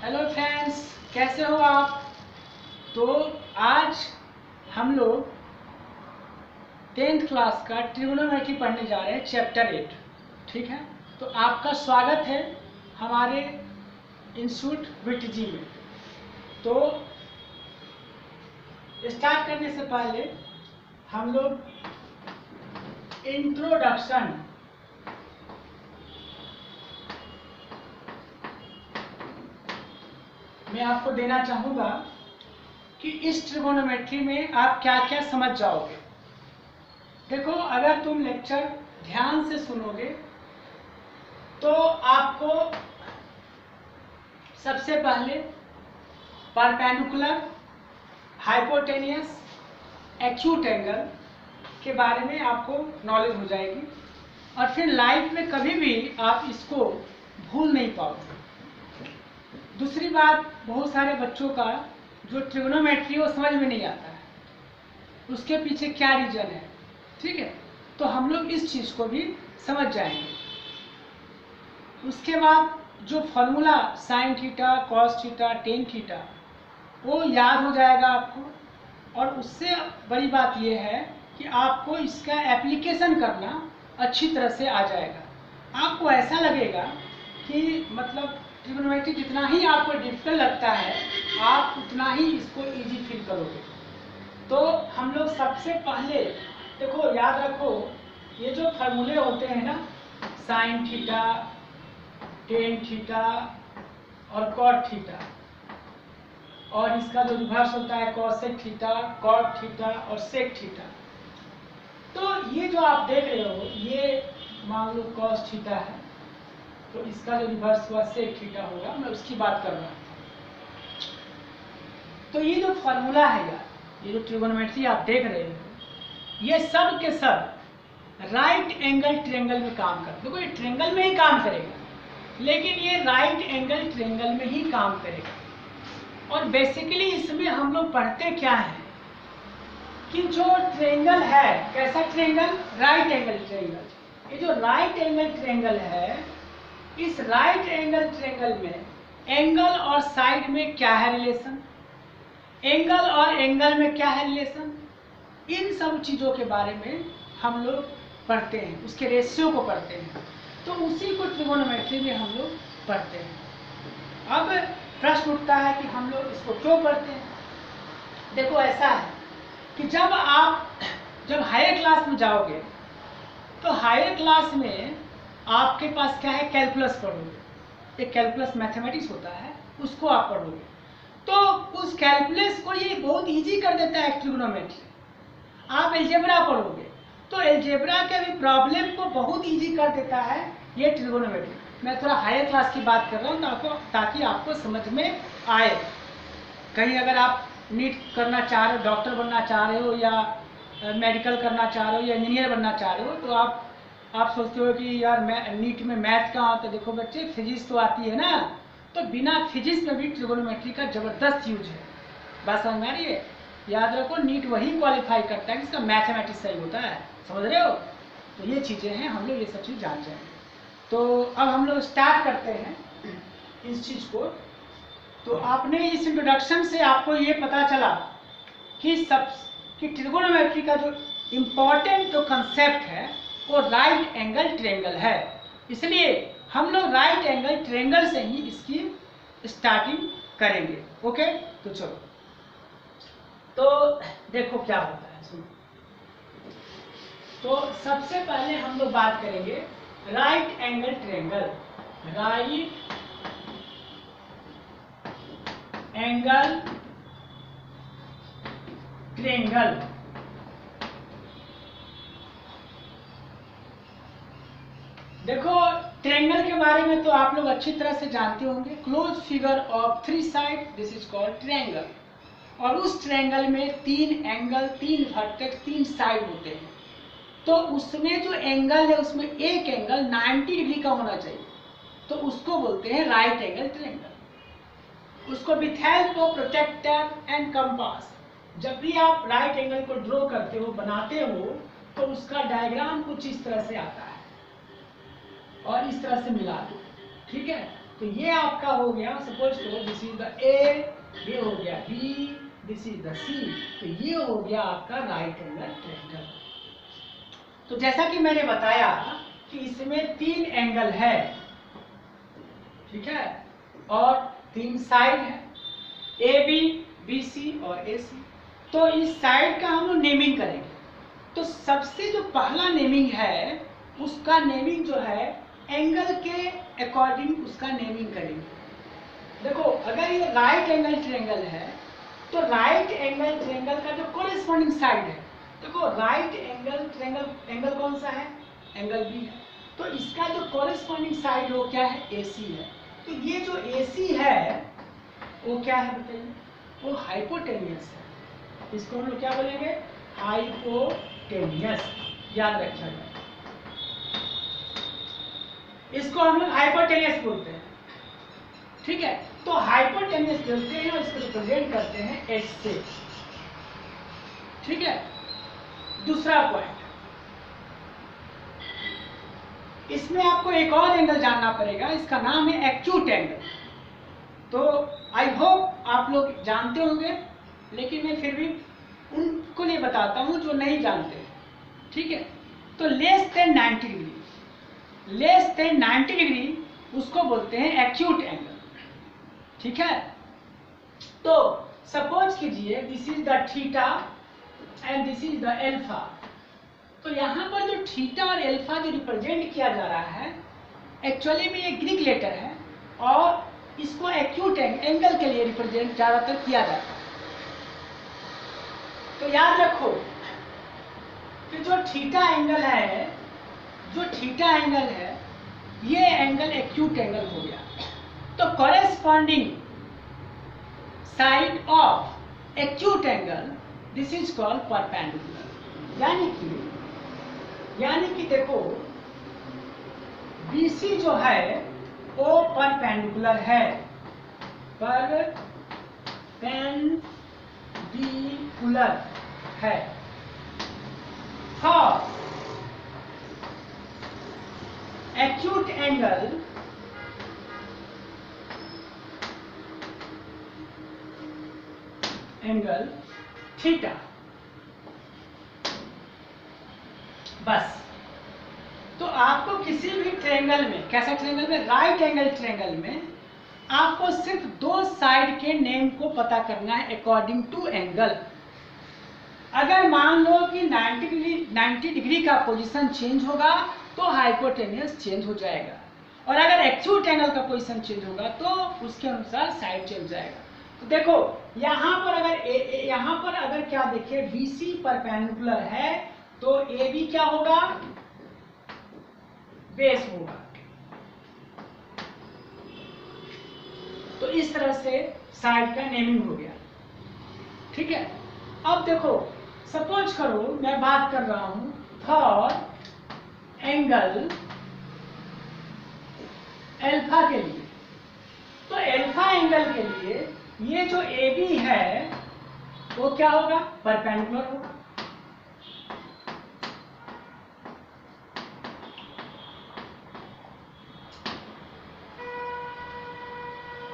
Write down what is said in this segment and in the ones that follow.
Hello friends, कैसे हो आप। तो आज हम लोग 10th क्लास का ट्रिग्नोमेट्री पढ़ने जा रहे हैं, चैप्टर 8। ठीक है, तो आपका स्वागत है हमारे इंस्टीट्यूट विटजी में। तो स्टार्ट करने से पहले हम लोग इंट्रोडक्शन मैं आपको देना चाहूँगा कि इस ट्रिगोनोमेट्री में आप क्या क्या समझ जाओगे। देखो, अगर तुम लेक्चर ध्यान से सुनोगे तो आपको सबसे पहले परपेंडिकुलर, हाइपोटेनियस, एक्यूट एंगल के बारे में आपको नॉलेज हो जाएगी और फिर लाइफ में कभी भी आप इसको भूल नहीं पाओगे। दूसरी बात, बहुत सारे बच्चों का जो ट्रिग्नोमेट्री वो समझ में नहीं आता है, उसके पीछे क्या रीजन है। ठीक है, तो हम लोग इस चीज़ को भी समझ जाएंगे। उसके बाद जो formula sine theta, cos theta, tan theta वो याद हो जाएगा आपको। और उससे बड़ी बात यह है कि आपको इसका एप्लीकेशन करना अच्छी तरह से आ जाएगा। आपको ऐसा लगेगा कि मतलब ट्रिग्नोमेट्री जितना ही आपको डिफिकल्ट लगता है, आप उतना ही इसको इजी फील करोगे। तो हम लोग सबसे पहले देखो, याद रखो, ये जो फार्मूले होते हैं ना, साइन थीटा, टेन थीटा और कॉट थीटा, और इसका जो रिवर्स होता है कॉसेक थीटा, कॉट थीटा और सेक थीटा। तो ये जो आप देख रहे हो, ये मान लो कॉस थीटा है, तो इसका जो रिवर्स हुआ सेक थीटा होगा, मैं उसकी बात कर रहा हूँ। तो ये जो फॉर्मूला है यार, ये जो ट्रिगोनोमेट्री आप देख रहे हो, ये सब के सब राइट एंगल ट्रायंगल में काम कर। देखो, ये ट्रायंगल में ही काम करेगा, लेकिन ये राइट एंगल ट्रायंगल में ही काम करेगा। और बेसिकली इसमें हम लोग पढ़ते क्या है कि जो ट्रायंगल है, कैसा ट्रायंगल, राइट एंगल ट्रायंगल। ये जो राइट एंगल ट्रायंगल है, इस राइट एंगल ट्रायंगल में एंगल और साइड में क्या है रिलेशन, एंगल और एंगल में क्या है रिलेशन, इन सब चीज़ों के बारे में हम लोग पढ़ते हैं, उसके रेशियो को पढ़ते हैं। तो उसी को ट्रिगोनोमेट्री में हम लोग पढ़ते हैं। अब प्रश्न उठता है कि हम लोग इसको क्यों पढ़ते हैं। देखो, ऐसा है कि जब हायर क्लास में जाओगे तो हायर क्लास में आपके पास क्या है, कैलकुलस पढ़ोगे। एक कैलकुलस मैथमेटिक्स होता है, उसको आप पढ़ोगे। तो उस कैलकुलस को ये बहुत इजी कर देता है ट्रिग्नोमेट्री। आप अलजेब्रा पढ़ोगे तो अलजेब्रा के भी प्रॉब्लम को बहुत इजी कर देता है ये ट्रिग्नोमेट्री। मैं थोड़ा हायर क्लास की बात कर रहा हूँ ताकि आपको समझ में आए। कहीं अगर आप नीट करना चाह रहे हो, डॉक्टर बनना चाह रहे हो, या मेडिकल करना चाह रहे हो, या इंजीनियर बनना चाह रहे हो, तो आप सोचते हो कि यार मैं नीट में मैथ कहाँ आता है। देखो बच्चे, फिजिक्स तो आती है ना, तो बिना फिजिक्स में भी ट्रिगोनोमेट्री का जबरदस्त यूज है। बात समझ में आ रही है। याद रखो, नीट वही क्वालिफाई करता है जिसका मैथमेटिक्स सही होता है। समझ रहे हो। तो ये चीज़ें हैं, हम लोग ये सब चीज़ जान जाएंगे। तो अब हम लोग स्टार्ट करते हैं इस चीज़ को। तो आपने इस इंट्रोडक्शन से आपको ये पता चला कि ट्रिगोनोमेट्री का जो इम्पोर्टेंट जो कंसेप्ट है वो राइट एंगल ट्रायंगल है। इसलिए हम लोग राइट एंगल ट्रायंगल से ही इसकी स्टार्टिंग करेंगे। ओके, तो चलो, तो देखो क्या होता है, सुनो। तो सबसे पहले हम लोग बात करेंगे right angle triangle. Right angle triangle. देखो, ट्रायंगल के बारे में तो आप लोग अच्छी तरह से जानते होंगे। Close figure of three side, this is called triangle. और उस ट्रायंगल में तीन एंगल, तीन वर्टेक्स, तीन साइड होते हैं। तो उसमें जो एंगल है, उसमें एक एंगल 90 डिग्री का होना चाहिए, तो उसको बोलते हैं राइट एंगल ट्रायंगल। उसको with help of protractor and compass, जब भी आप राइट एंगल को ड्रॉ करते हो, बनाते हो, तो उसका डायग्राम कुछ इस तरह से आता है और इस तरह से मिला दो। ठीक है, तो ये आपका हो गया, सपोज करो दिस इज द ए, ये हो गया बी, दिस इज द सी, तो ये हो गया आपका राइट एंगल ट्रायंगल। तो जैसा कि मैंने बताया कि इसमें 3 एंगल है, ठीक है, और 3 साइड है, ए बी, बी सी और ए सी। तो इस साइड का हम लोग नेमिंग करेंगे। तो सबसे जो पहला नेमिंग है उसका नेमिंग जो है एंगल के अकॉर्डिंग उसका नेमिंग करेंगे। देखो अगर ये राइट एंगल ट्रायंगल है तो राइट एंगल ट्रायंगल का जो कोरिस्पॉन्डिंग साइड है, देखो राइट एंगल ट्रायंगल, एंगल कौन सा है, एंगल बी है, तो इसका जो कोरिस्पॉन्डिंग साइड वो क्या है, एसी है। तो ये जो एसी है वो क्या है बताइए, वो हाइपोटेनियस है। इसको हम लोग क्या बोलेंगे, हाइपोटेनियस, याद रखिएगा, इसको हम लोग हाइपोटेनियस बोलते हैं, ठीक है। तो हाइपोटेनियस बोलते हैं और इसको रिप्रेजेंट करते हैं एच से, ठीक है। दूसरा पॉइंट, इसमें आपको एक और एंगल जानना पड़ेगा, इसका नाम है एक्यूट एंगल। तो आई होप आप लोग जानते होंगे, लेकिन मैं फिर भी उनको लिए बताता हूं जो नहीं जानते, ठीक है। तो less than 90 degree, less than 90 degree उसको बोलते हैं एक्यूट एंगल, ठीक है। तो सपोज कीजिए this is the theta and this is the alpha. तो यहाँ पर जो थीटा और एल्फा जो रिप्रेजेंट किया जा रहा है एक्चुअली में ये ग्रीक लेटर है और इसको एक्यूट एंगल के लिए रिप्रेजेंट ज्यादातर किया जाता है। तो याद रखो कि जो थीटा एंगल है, जो थीटा एंगल है ये एंगल एक्यूट एंगल हो गया। तो corresponding side of acute angle this is called perpendicular. यानी कि देखो BC जो है वो परपेंडिकुलर है, परपेंडिकुलर है। फॉर एक्यूट एंगल थीटा, बस। तो आपको किसी भी ट्रायंगल में, कैसा ट्रायंगल में, राइट एंगल ट्रायंगल में आपको सिर्फ 2 साइड के नेम को पता करना है अकॉर्डिंग टू एंगल। अगर मान लो कि 90 डिग्री का पोजीशन चेंज होगा तो हाइपोटेनियस चेंज हो जाएगा, और अगर एक्यूट एंगल का पोजीशन चेंज होगा तो उसके अनुसार साइड चेंज हो जाएगा। तो देखो यहाँ पर अगर क्या देखिए BC परपेंडिकुलर है तो AB क्या होगा, बेस होगा। तो इस तरह से साइड का नेमिंग हो गया, ठीक है। अब देखो सपोज करो मैं बात कर रहा हूं फॉर एंगल एल्फा के लिए। तो एल्फा एंगल के लिए ये जो AB है वो क्या होगा, परपेंडिकुलर होगा।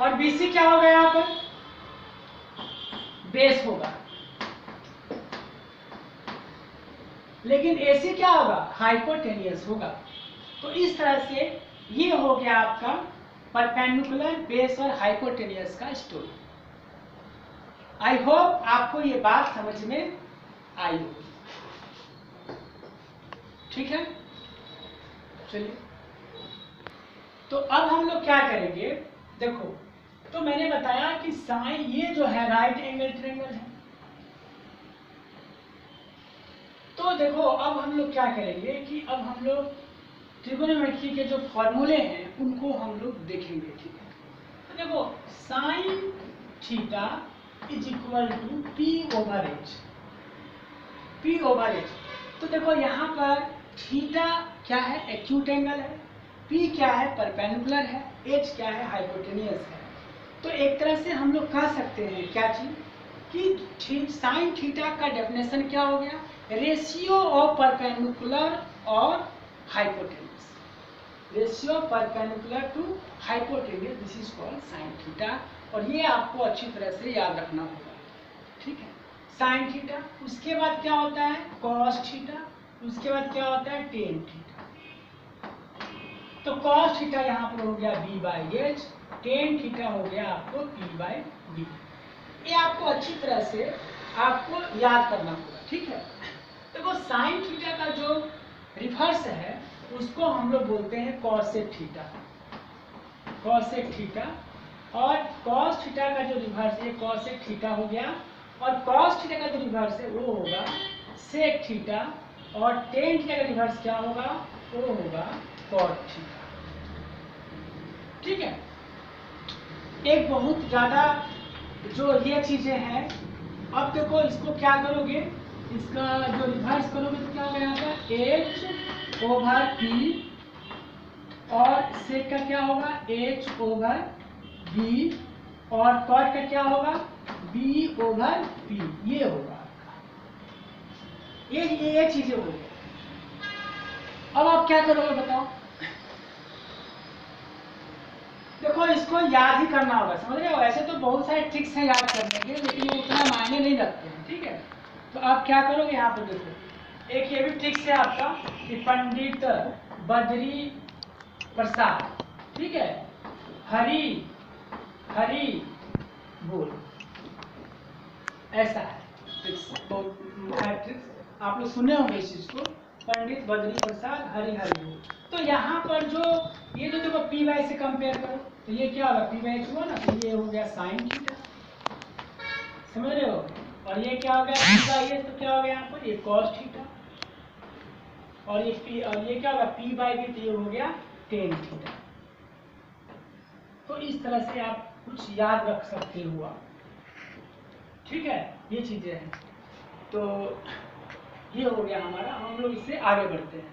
और BC क्या होगा, यहां पर बेस होगा। लेकिन AC क्या होगा, हाइपोटेनियस होगा। तो इस तरह से ये हो गया आपका परपेंडिकुलर, बेस और हाइपोटेनियस का स्टोरी। आई होप आपको ये बात समझ में आई होगी, ठीक है। चलिए तो अब हम लोग क्या करेंगे, देखो तो मैंने बताया कि साइन, ये जो है राइट एंगल ट्रायंगल है। तो देखो अब हम लोग क्या करेंगे कि अब हम लोग ट्रिगोनोमेट्री के जो फॉर्मूले हैं उनको हम लोग देखेंगे, ठीक है। तो देखो sine theta is equal to P/H, P/H। तो देखो यहाँ पर थीटा क्या है, एक्यूट एंगल है, P क्या है, परपेंडिकुलर है, H क्या है, हाइपोटेनियस है। तो एक तरह से हम लोग कह सकते हैं क्या चीज कि साइन थीटा का डेफिनेशन क्या हो गया, रेशियो ऑफ परपेंडिकुलर और hypotenuse. Ratio perpendicular to hypotenuse, this is called sine theta. और ये आपको अच्छी तरह से याद रखना होगा, ठीक है। साइन थीटा, उसके बाद क्या होता है कॉस थीटा, उसके बाद क्या होता है टेन थीटा। तो कॉस थीटा यहाँ पर हो गया B by H, tan theta हो गया आपको पी बाई बी। ये आपको अच्छी तरह से आपको याद करना होगा, ठीक है। देखो साइन थीटा का जो रिवर्स है उसको हम लोग बोलते हैं कॉसेक थीटा, कॉसेक थीटा। और कॉस थीटा का जो रिवर्स है कॉसेक थीटा हो गया, और कॉस थीटा का जो रिवर्स है वो होगा सेक थीटा, और टेन थीटा का रिवर्स क्या होगा वो होगा कॉट थीटा, ठीक है। एक बहुत ज्यादा जो ये चीजें हैं, अब देखो इसको क्या करोगे, इसका जो रिवर्स करोगे तो क्या होगा यहाँ पर एच ओवर पी, और सेक का क्या होगा एच ओवर बी, और कॉट का क्या होगा बी ओवर पी, ये होगा आपका। ये चीजें हो गई। अब आप क्या करोगे बताओ, देखो इसको याद ही करना होगा, समझ रहे हो। ऐसे तो बहुत सारे ट्रिक्स हैं याद करने के, लेकिन वो उतना मायने नहीं रखते हैं, ठीक है। तो आप क्या करोगे यहाँ पर देखो, एक ये भी ट्रिक्स है आपका कि पंडित बद्री प्रसाद, ठीक है, हरी हरी बोल, ऐसा है ट्रिक्स। तो ट्रिक्स आप लोग सुने होंगे इस चीज को, पंडित बद्री प्रसाद हरी हरी बोल। तो यहाँ पर जो ये जो देखो पी वाई से कंपेयर करो तो ये क्या होगा पी वाई हुआ ना, तो ये हो गया साइन थीटा, समझ रहे हो। और ये क्या हो गया पी बाई एच, तो क्या हो गया यहाँ पर ये कॉस थीटा, और ये पी, और ये क्या होगा पी बाई बी, तो ये हो गया टेन थीटा। तो इस तरह से आप कुछ याद रख सकते हो आप, ठीक है। ये चीजें हैं, तो ये हो गया हमारा, हम लोग इससे आगे बढ़ते हैं।